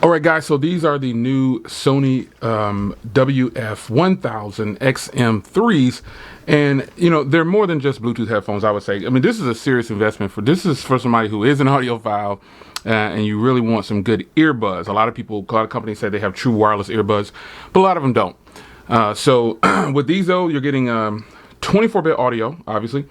All right, guys, so these are the new Sony WF-1000XM3s, and they're more than just Bluetooth headphones, I would say. I mean, this is a serious investment. This is for somebody who is an audiophile and you really want some good earbuds. A lot of companies say they have true wireless earbuds, but a lot of them don't. So with these, though, you're getting 24-bit audio, obviously.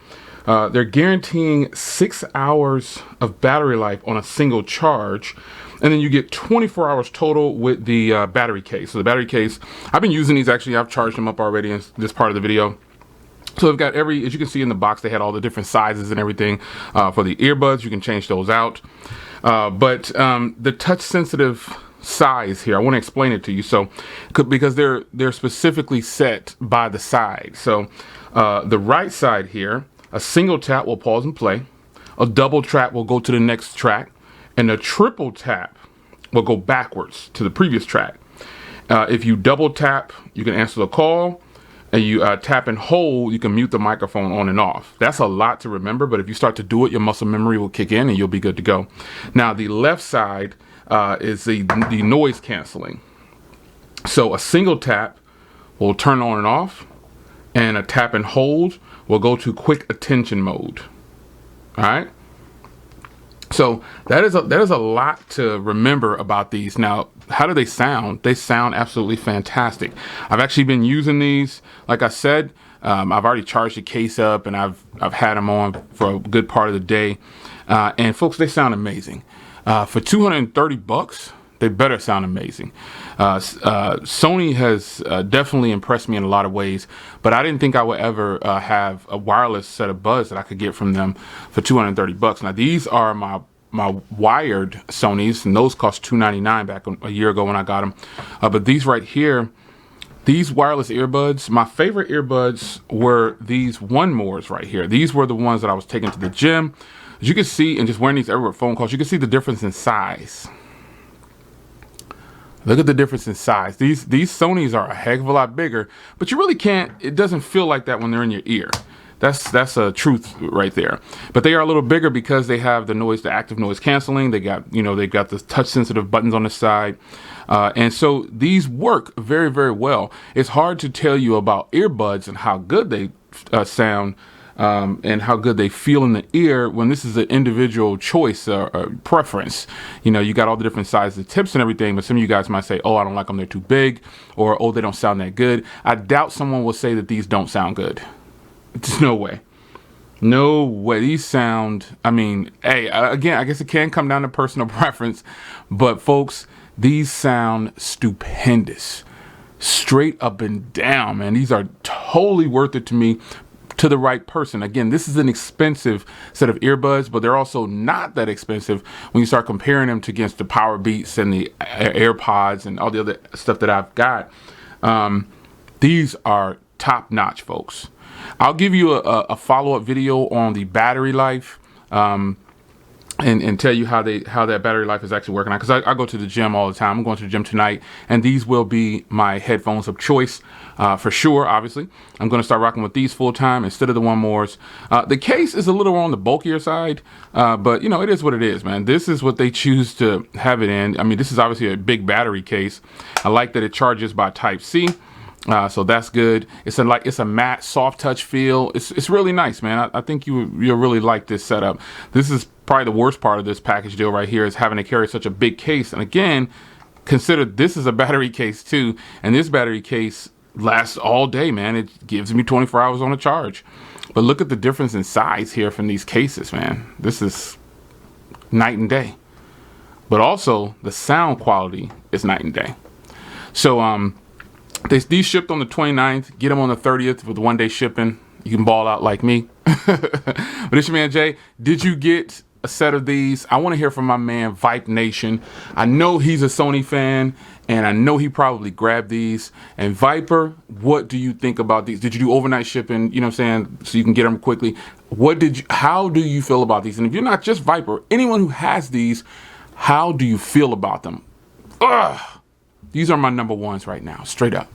They're guaranteeing 6 hours of battery life on a single charge. And then you get 24 hours total with the battery case. So the battery case, I've been using these actually. I've charged them up already in this part of the video. So they've got as you can see in the box, they had all the different sizes and everything. For the earbuds, you can change those out. But the touch sensitive size here, I want to explain it to you. So because they're specifically set by the side. So the right side here, a single tap will pause and play. A double tap will go to the next track. And a triple tap will go backwards to the previous track. If you double tap, you can answer the call. And you tap and hold, you can mute the microphone on and off. That's a lot to remember, but if you start to do it, your muscle memory will kick in and you'll be good to go. Now, the left side is the noise canceling. So a single tap will turn on and off, and a tap and hold will go to quick attention mode. All right. So that is a lot to remember about these. Now, how do they sound? They sound absolutely fantastic. I've actually been using these. Like I said, I've already charged the case up, and I've had them on for a good part of the day. And folks, they sound amazing. For $230, they better sound amazing. Sony has definitely impressed me in a lot of ways, but I didn't think I would ever have a wireless set of buds that I could get from them for $230. Now, these are my wired Sonys, and those cost $299 back a year ago when I got them. But these right here, these wireless earbuds, my favorite earbuds were these One Mores right here. These were the ones that I was taking to the gym. As you can see, and just wearing these everywhere phone calls, you can see the difference in size. Look at the difference in size. These Sonys are a heck of a lot bigger, but you really can't, it doesn't feel like that when they're in your ear. That's a truth right there. But they are a little bigger because they have the active noise canceling. They got, they've got the touch sensitive buttons on the side. And so these work very, very well. It's hard to tell you about earbuds and how good they sound and how good they feel in the ear when this is an individual choice or preference. You got all the different sizes, tips and everything, but some of you guys might say, oh, I don't like them, they're too big, or oh, they don't sound that good. I doubt someone will say that these don't sound good. There's no way. No way. These sound, hey, again, I guess it can come down to personal preference, but folks, these sound stupendous. Straight up and down, man. These are totally worth it to me. To the right person. Again, this is an expensive set of earbuds, but they're also not that expensive when you start comparing them against the Power Beats and the AirPods and all the other stuff that I've got. These are top notch, folks. I'll give you a follow-up video on the battery life and tell you how that battery life is actually working out, because I go to the gym all the time. I'm going to the gym tonight, and these will be my headphones of choice for sure. Obviously, I'm going to start rocking with these full time instead of the One Mores. The case is a little on the bulkier side, but it is what it is, man. This is what they choose to have it in. This is obviously a big battery case. I like that it charges by Type-C. So that's good. It's a matte, soft touch feel. It's really nice, man. I think you'll really like this setup. This is probably the worst part of this package deal right here, is having to carry such a big case. And again, consider this is a battery case too, and this battery case lasts all day, man. It gives me 24 hours on a charge. But look at the difference in size here from these cases, man. This is night and day. But also the sound quality is night and day. So these shipped on the 29th. Get them on the 30th with 1 day shipping. You can ball out like me. But it's your man Jay. Did you get a set of these? I want to hear from my man Vipe Nation. I know he's a Sony fan, and I know he probably grabbed these. And Viper, what do you think about these? Did you do overnight shipping? You know what I'm saying? So you can get them quickly. How do you feel about these? And if you're not just Viper, anyone who has these, how do you feel about them? Ugh. These are my number ones right now, straight up.